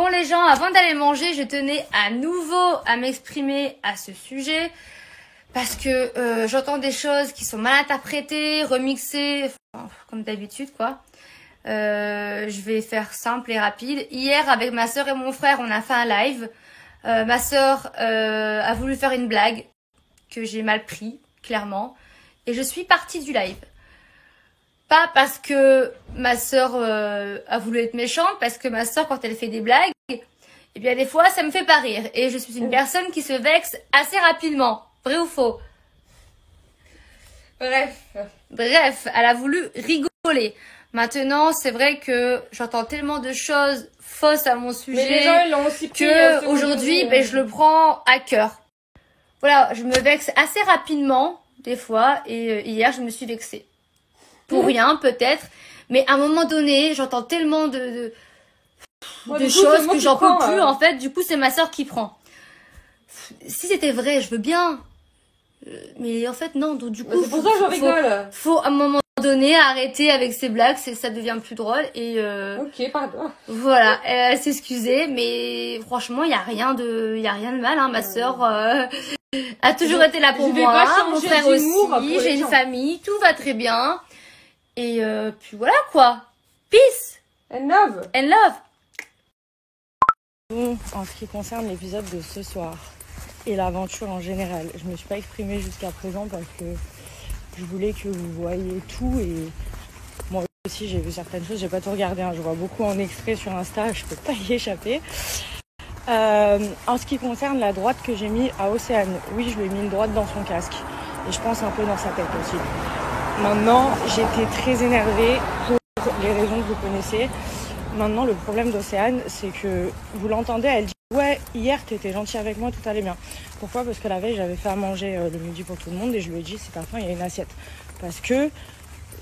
Bon les gens, avant d'aller manger, je tenais à nouveau à m'exprimer à ce sujet parce que j'entends des choses qui sont mal interprétées, remixées, enfin, comme d'habitude quoi. Je vais faire simple et rapide. Hier, avec ma soeur et mon frère, on a fait un live. Ma soeur a voulu faire une blague que j'ai mal pris, clairement. Et je suis partie du live. Pas parce que ma soeur a voulu être méchante, parce que ma soeur, quand elle fait des blagues, eh bien des fois, ça me fait pas rire. Et je suis une personne qui se vexe assez rapidement. Vrai ou faux? Bref, elle a voulu rigoler. Maintenant, c'est vrai que j'entends tellement de choses fausses à mon sujet. Mais les gens, ils l'ont aussi pris que aujourd'hui, je le prends à cœur. Voilà, je me vexe assez rapidement, des fois, et hier, je me suis vexée. Pour rien, peut-être, mais à un moment donné, j'entends tellement de choses que j'en peux plus, en fait. Du coup, c'est ma soeur qui prend. Si c'était vrai, je veux bien. Mais en fait, non. Donc, du coup, c'est pour ça que je rigole. Faut à un moment donné arrêter avec ces blagues, ça devient plus drôle. Et ok, pardon. Voilà, elle s'est excusée, mais franchement, il y a rien de mal. Hein. Ma soeur a toujours été là pour moi. Mon frère aussi. J'ai une famille, tout va très bien. Et puis voilà quoi. Peace and love. And love. Bon, en ce qui concerne l'épisode de ce soir et l'aventure en général, je me suis pas exprimée jusqu'à présent parce que je voulais que vous voyiez tout et moi aussi j'ai vu certaines choses, j'ai pas tout regardé, hein. Je vois beaucoup en extrait sur Insta, je peux pas y échapper. En ce qui concerne la droite que j'ai mis à Océane, oui, je lui ai mis une droite dans son casque et je pense un peu dans sa tête aussi. Maintenant, j'étais très énervée pour les raisons que vous connaissez. Maintenant, le problème d'Océane, c'est que vous l'entendez, elle dit « Ouais, hier, t'étais gentille avec moi, tout allait bien. » Pourquoi? Parce que la veille, j'avais fait à manger le midi pour tout le monde et je lui ai dit « Si t'as faim, il y a une assiette. » Parce que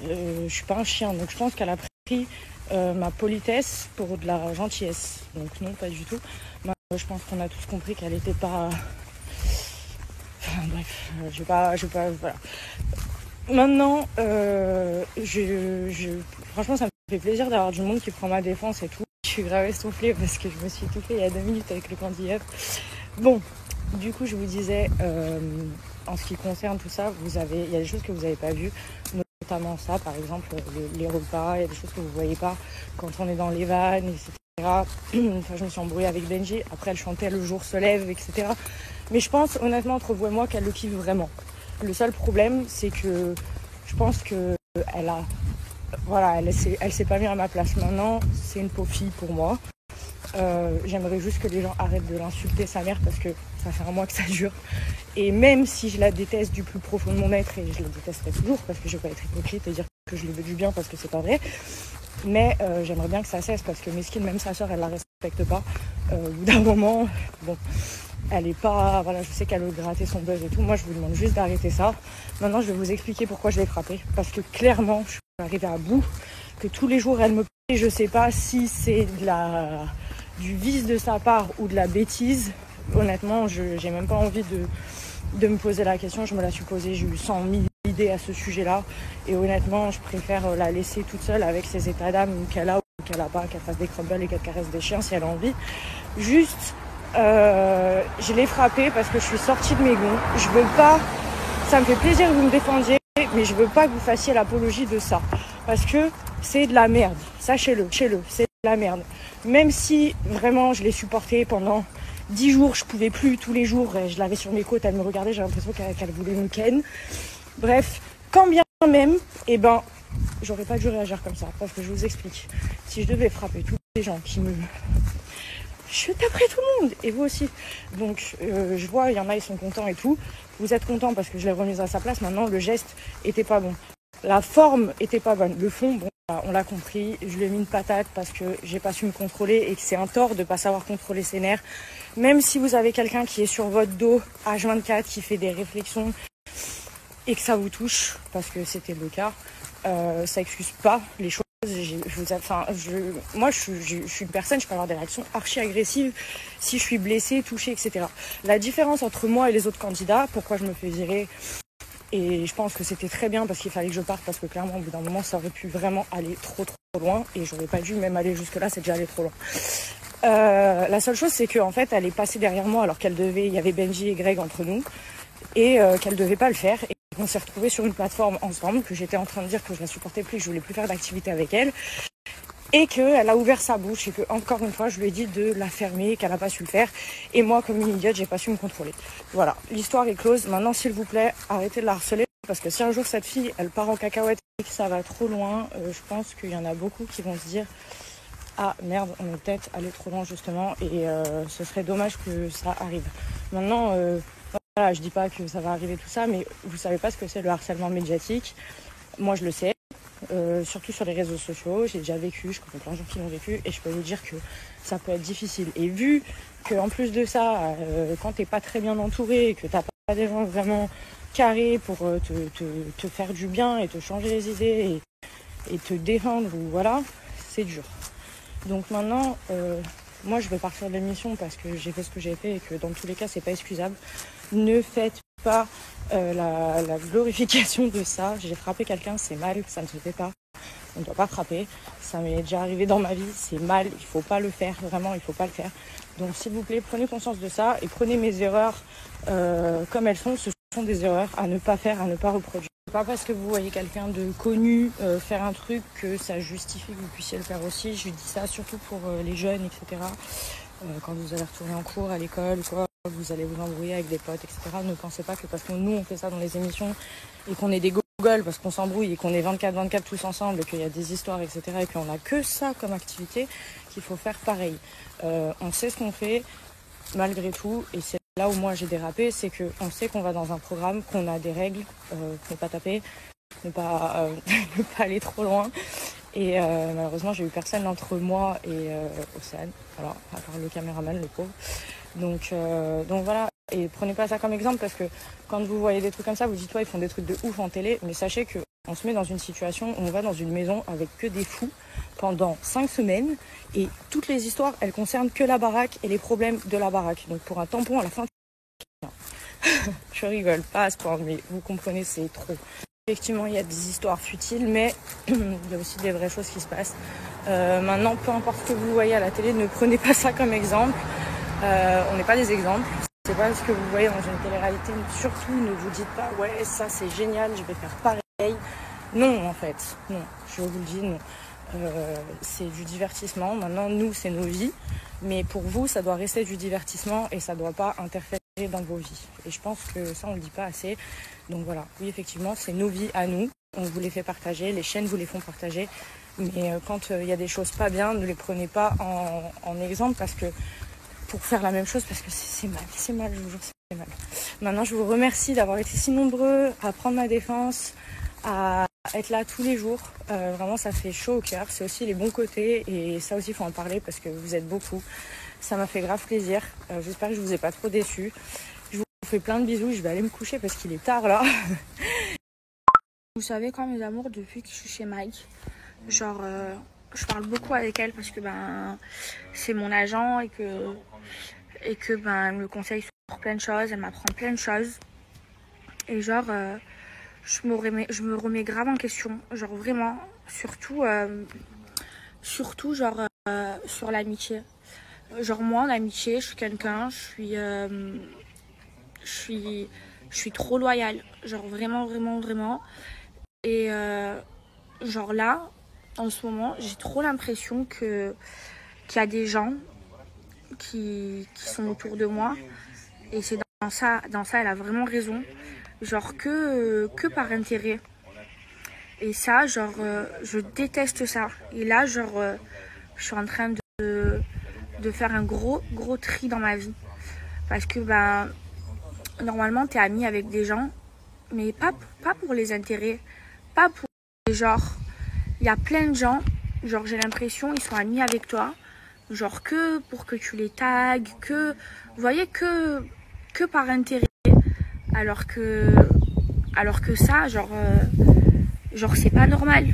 je suis pas un chien, donc je pense qu'elle a pris ma politesse pour de la gentillesse. Donc non, pas du tout. Moi, je pense qu'on a tous compris qu'elle était pas... Enfin, bref, je vais pas voilà. Maintenant, franchement, ça me fait plaisir d'avoir du monde qui prend ma défense et tout. Je suis grave essoufflée parce que je me suis étouffée il y a 2 minutes avec le candy-up. Bon, du coup, je vous disais, en ce qui concerne tout ça, il y a des choses que vous n'avez pas vues, notamment ça, par exemple, les repas, il y a des choses que vous ne voyez pas quand on est dans les vannes, etc. Enfin, je me suis embrouillée avec Benji, après elle chantait Le jour se lève, etc. Mais je pense, honnêtement, entre vous et moi, qu'elle le kiffe vraiment. Le seul problème, c'est que je pense que elle s'est pas mise à ma place. Maintenant, c'est une pauvre fille pour moi. J'aimerais juste que les gens arrêtent de l'insulter, sa mère, parce que ça fait un mois que ça dure. Et même si je la déteste du plus profond de mon être, et je la détesterai toujours, parce que je vais pas être hypocrite et dire que je lui veux du bien, parce que c'est pas vrai. Mais j'aimerais bien que ça cesse, parce que mesquine, même sa soeur, elle la respecte pas. Au bout d'un moment, bon... Elle est pas... Voilà, je sais qu'elle veut gratter son buzz et tout. Moi, je vous demande juste d'arrêter ça. Maintenant, je vais vous expliquer pourquoi je l'ai frappée. Parce que clairement, je suis arrivée à bout. Que tous les jours, elle me plaît. Je sais pas si c'est du vice de sa part ou de la bêtise. Honnêtement, j'ai même pas envie de me poser la question. Je me la suis posée. J'ai eu 100 000 idées à ce sujet-là. Et honnêtement, je préfère la laisser toute seule avec ses états d'âme qu'elle a ou qu'elle a pas. Qu'elle fasse des crumbles et qu'elle caresse des chiens si elle a envie. Juste... je l'ai frappée parce que je suis sortie de mes gonds. Je veux pas... Ça me fait plaisir que vous me défendiez, mais je veux pas que vous fassiez l'apologie de ça. Parce que c'est de la merde. Sachez-le, c'est de la merde. Même si vraiment je l'ai supportée pendant 10 jours, je pouvais plus tous les jours. Je l'avais sur mes côtes, elle me regardait, j'ai l'impression qu'elle voulait me ken. Bref, quand bien même, j'aurais pas dû réagir comme ça. Parce que je vous explique. Si je devais frapper tous les gens qui me... Je taperai tout le monde, et vous aussi. Donc, je vois, il y en a, ils sont contents et tout. Vous êtes contents parce que je l'ai remise à sa place. Maintenant, le geste était pas bon. La forme était pas bonne. Le fond, bon, on l'a compris. Je lui ai mis une patate parce que j'ai pas su me contrôler et que c'est un tort de pas savoir contrôler ses nerfs. Même si vous avez quelqu'un qui est sur votre dos, H24, qui fait des réflexions et que ça vous touche, parce que c'était le cas, ça excuse pas les choses. Moi, je suis une personne, je peux avoir des réactions archi agressives si je suis blessée, touchée, etc. La différence entre moi et les autres candidats, pourquoi je me fais virer, et je pense que c'était très bien parce qu'il fallait que je parte, parce que clairement, au bout d'un moment, ça aurait pu vraiment aller trop loin, et j'aurais pas dû même aller jusque-là, c'est déjà allé trop loin. La seule chose, c'est qu'en fait, elle est passée derrière moi alors il y avait Benji et Greg entre nous, et qu'elle devait pas le faire. Et on s'est retrouvés sur une plateforme ensemble, que j'étais en train de dire que je la supportais plus, que je voulais plus faire d'activité avec elle. Et qu'elle a ouvert sa bouche et que, encore une fois, je lui ai dit de la fermer, qu'elle n'a pas su le faire. Et moi, comme une idiote, j'ai pas su me contrôler. Voilà, l'histoire est close. Maintenant, s'il vous plaît, arrêtez de la harceler. Parce que si un jour cette fille, elle part en cacahuète et que ça va trop loin, je pense qu'il y en a beaucoup qui vont se dire « Ah merde, on est peut-être allé trop loin justement et ce serait dommage que ça arrive. » Maintenant, voilà, je dis pas que ça va arriver tout ça, mais vous savez pas ce que c'est le harcèlement médiatique. Moi, je le sais. Surtout sur les réseaux sociaux, j'ai déjà vécu, je connais plein de gens qui l'ont vécu et je peux vous dire que ça peut être difficile. Et vu qu'en plus de ça, quand t'es pas très bien entouré et que t'as pas des gens vraiment carrés pour te faire du bien et te changer les idées et te défendre, ou voilà, c'est dur. Donc maintenant, moi je vais partir de l'émission parce que j'ai fait ce que j'ai fait et que dans tous les cas c'est pas excusable. Ne faites pas la glorification de ça. J'ai frappé quelqu'un, c'est mal, ça ne se fait pas. On ne doit pas frapper. Ça m'est déjà arrivé dans ma vie, c'est mal, il faut pas le faire, vraiment il faut pas le faire. Donc s'il vous plaît, prenez conscience de ça et prenez mes erreurs comme elles sont. Ce sont des erreurs à ne pas faire, à ne pas reproduire. Pas parce que vous voyez quelqu'un de connu faire un truc que ça justifie que vous puissiez le faire aussi. Je dis ça surtout pour les jeunes, etc. Quand vous allez retourner en cours, à l'école, quoi, vous allez vous embrouiller avec des potes, etc. Ne pensez pas que parce que nous on fait ça dans les émissions et qu'on est des gogoles parce qu'on s'embrouille et qu'on est 24-24 tous ensemble et qu'il y a des histoires, etc. et qu'on a que ça comme activité, qu'il faut faire pareil. On sait ce qu'on fait malgré tout et c'est là où moi j'ai dérapé, c'est qu'on sait qu'on va dans un programme, qu'on a des règles, ne pas taper, ne pas aller trop loin. Et malheureusement, j'ai eu personne entre moi et Océane, voilà, à part le caméraman, le pauvre. Donc voilà, et prenez pas ça comme exemple parce que quand vous voyez des trucs comme ça, vous dites ouais, ils font des trucs de ouf en télé, mais sachez que on se met dans une situation où on va dans une maison avec que des fous pendant 5 semaines et toutes les histoires, elles concernent que la baraque et les problèmes de la baraque. Donc pour un tampon à la fin, je rigole pas à ce point, mais vous comprenez, c'est trop. Effectivement, il y a des histoires futiles, mais il y a aussi des vraies choses qui se passent. Maintenant, peu importe ce que vous voyez à la télé, ne prenez pas ça comme exemple. On n'est pas des exemples. C'est pas ce que vous voyez dans une télé-réalité. Surtout, ne vous dites pas « Ouais, ça c'est génial, je vais faire pareil ». Non, en fait, non. Je vous le dis, non. C'est du divertissement. Maintenant, nous, c'est nos vies. Mais pour vous, ça doit rester du divertissement et ça ne doit pas interférer dans vos vies. Et je pense que ça, on ne le dit pas assez. Donc voilà, oui, effectivement, c'est nos vies à nous. On vous les fait partager, les chaînes vous les font partager. Mais quand il y a des choses pas bien, ne les prenez pas en exemple parce que pour faire la même chose, parce que c'est mal, je vous jure, c'est mal. Maintenant, je vous remercie d'avoir été si nombreux à prendre ma défense, à être là tous les jours. Vraiment, ça fait chaud au cœur. C'est aussi les bons côtés et ça aussi, il faut en parler parce que vous êtes beaucoup. Ça m'a fait grave plaisir. J'espère que je vous ai pas trop déçus. Je vous fais plein de bisous. Je vais aller me coucher parce qu'il est tard là. Vous savez quoi, mes amours, depuis que je suis chez Mike, genre, je parle beaucoup avec elle parce que ben c'est mon agent et que ben elle me conseille sur plein de choses, elle m'apprend plein de choses. Et genre, je me remets grave en question, genre vraiment, surtout genre sur l'amitié. Genre moi en amitié, je suis quelqu'un, je suis trop loyale, genre vraiment. Et genre là, en ce moment, j'ai trop l'impression qu'il y a des gens qui sont autour de moi. Et c'est dans ça, elle a vraiment raison. Genre que par intérêt. Et ça, genre, je déteste ça. Et là, genre, je suis en train de faire un gros tri dans ma vie. Parce que, ben, normalement, t'es amie avec des gens, mais pas pour les intérêts. Pas pour les genres. Il y a plein de gens, genre, j'ai l'impression, ils sont amis avec toi. Genre, que pour que tu les tags, vous voyez, que par intérêt. Alors que ça, genre c'est pas normal.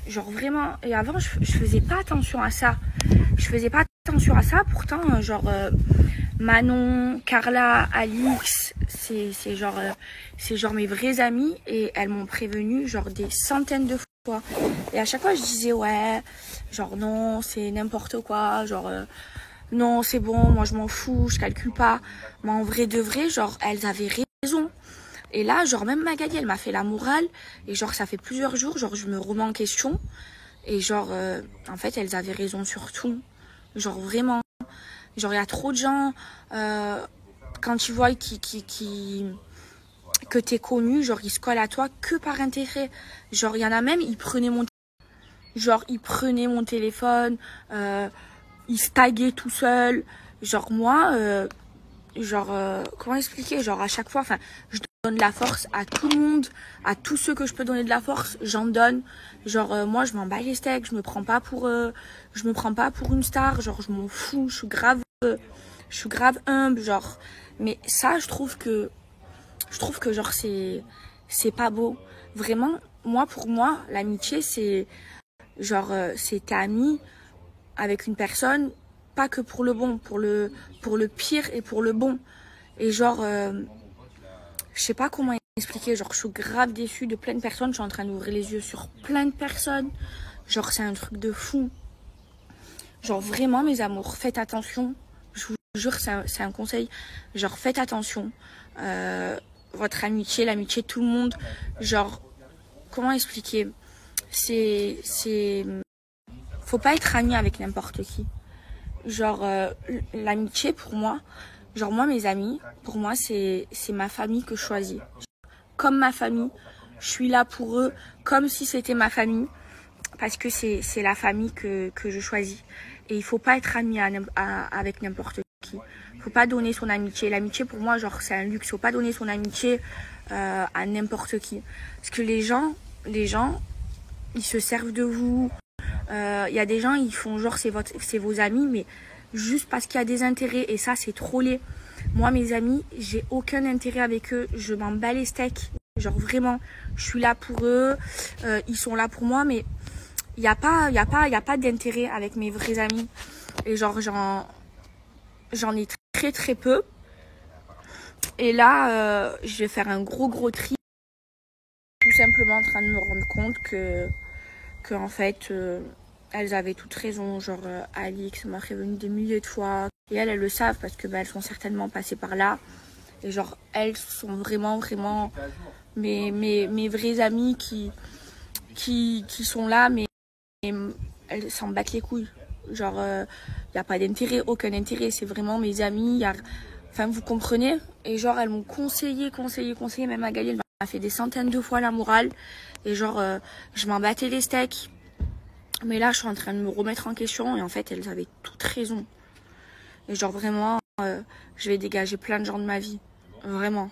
Genre vraiment. Et avant, je faisais pas attention à ça. Pourtant, genre Manon, Carla, Alix, c'est genre mes vrais amis et elles m'ont prévenu genre des centaines de fois. Et à chaque fois, je disais ouais, genre non, c'est n'importe quoi, genre non, c'est bon, moi je m'en fous, je calcule pas. Mais en vrai de vrai, genre, elles avaient raison. Et là, genre, même Magali, elle m'a fait la morale. Et genre, ça fait plusieurs jours, genre, je me remets en question. Et genre, en fait, elles avaient raison sur tout. Genre, vraiment. Genre, il y a trop de gens, quand ils voient que t'es connu, genre, ils se collent à toi que par intérêt. Genre, il y en a même, ils prenaient mon téléphone, ils se taguaient tout seuls. Genre, moi, comment expliquer? Genre, à chaque fois, enfin, je donne de la force à tout le monde, à tous ceux que je peux donner de la force, j'en donne. Genre, moi, je m'en bats les steaks, je me prends pas pour une star, genre, je m'en fous, je suis grave humble, genre. Mais ça, je trouve que genre, c'est pas beau. Vraiment, pour moi, l'amitié, c'est, genre, c'est t'es ami avec une personne, pas que pour le bon, pour le pire et pour le bon. Et genre, je sais pas comment expliquer, genre, je suis grave déçue de plein de personnes, je suis en train d'ouvrir les yeux sur plein de personnes. Genre, c'est un truc de fou. Genre, vraiment, mes amours, faites attention. Je vous jure, c'est un conseil. Genre, faites attention. Votre amitié, l'amitié de tout le monde. Genre, comment expliquer? Faut pas être ami avec n'importe qui. Genre, l'amitié pour moi, genre moi, mes amis, pour moi, c'est ma famille que je choisis. Comme ma famille, je suis là pour eux, comme si c'était ma famille. Parce que c'est la famille que je choisis. Et il faut pas être ami avec n'importe qui. Faut pas donner son amitié. L'amitié pour moi, genre, c'est un luxe. Faut pas donner son amitié à n'importe qui. Parce que les gens, ils se servent de vous. Y a des gens, ils font genre c'est vos amis, mais juste parce qu'il y a des intérêts. Et ça, c'est trop laid. Moi, mes amis, j'ai aucun intérêt avec eux. Je m'en bats les steaks. Genre vraiment, je suis là pour eux. Ils sont là pour moi, mais il y a pas d'intérêt avec mes vrais amis. Et genre, j'en ai très très peu. Et là, je vais faire un gros tri. Tout simplement en train de me rendre compte que en fait, elles avaient toutes raison. Genre, Alix m'a prévenu des milliers de fois. Et elles le savent parce que elles sont certainement passées par là. Et genre, elles sont vraiment mes vraies amies qui sont là, mais elles s'en battent les couilles. Genre, y a pas d'intérêt, aucun intérêt. C'est vraiment mes amies. Enfin, vous comprenez? Et genre, elles m'ont conseillé. Même Magali, elle m'a fait des centaines de fois la morale. Et genre, je m'en battais les steaks. Mais là, je suis en train de me remettre en question. Et en fait, elles avaient toutes raison. Et genre, vraiment, je vais dégager plein de gens de ma vie. Vraiment.